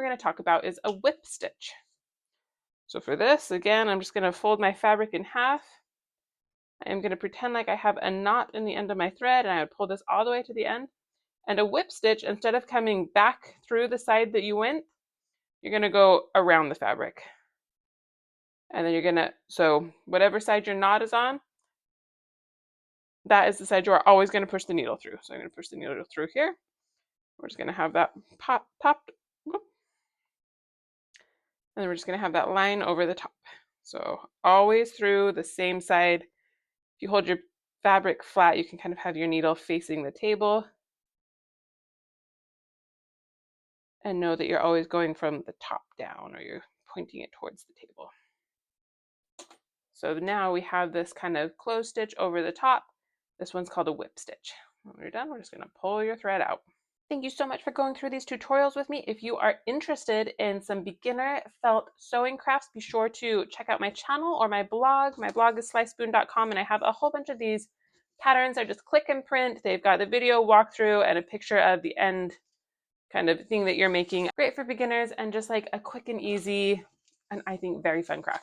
we're going to talk about is a whip stitch. So for this, again, I'm just going to fold my fabric in half. I am going to pretend like I have a knot in the end of my thread, and I would pull this all the way to the end. And a whip stitch, instead of coming back through the side that you went, you're going to go around the fabric. And then you're going to, so whatever side your knot is on, that is the side you are always going to push the needle through. So I'm going to push the needle through here. We're just going to have that popped. Whoop. And then we're just going to have that line over the top. So always through the same side. If you hold your fabric flat, you can kind of have your needle facing the table. And know that you're always going from the top down, or you're pointing it towards the table. So now we have this kind of closed stitch over the top. This one's called a whip stitch. When we're done, we're just going to pull your thread out. Thank you so much for going through these tutorials with me. If you are interested in some beginner felt sewing crafts, be sure to check out my channel or my blog. My blog is slicespoon.com, and I have a whole bunch of these patterns. I just click and print. They've got the video walkthrough and a picture of the end kind of thing that you're making. Great for beginners and just like a quick and easy, and I think very fun craft.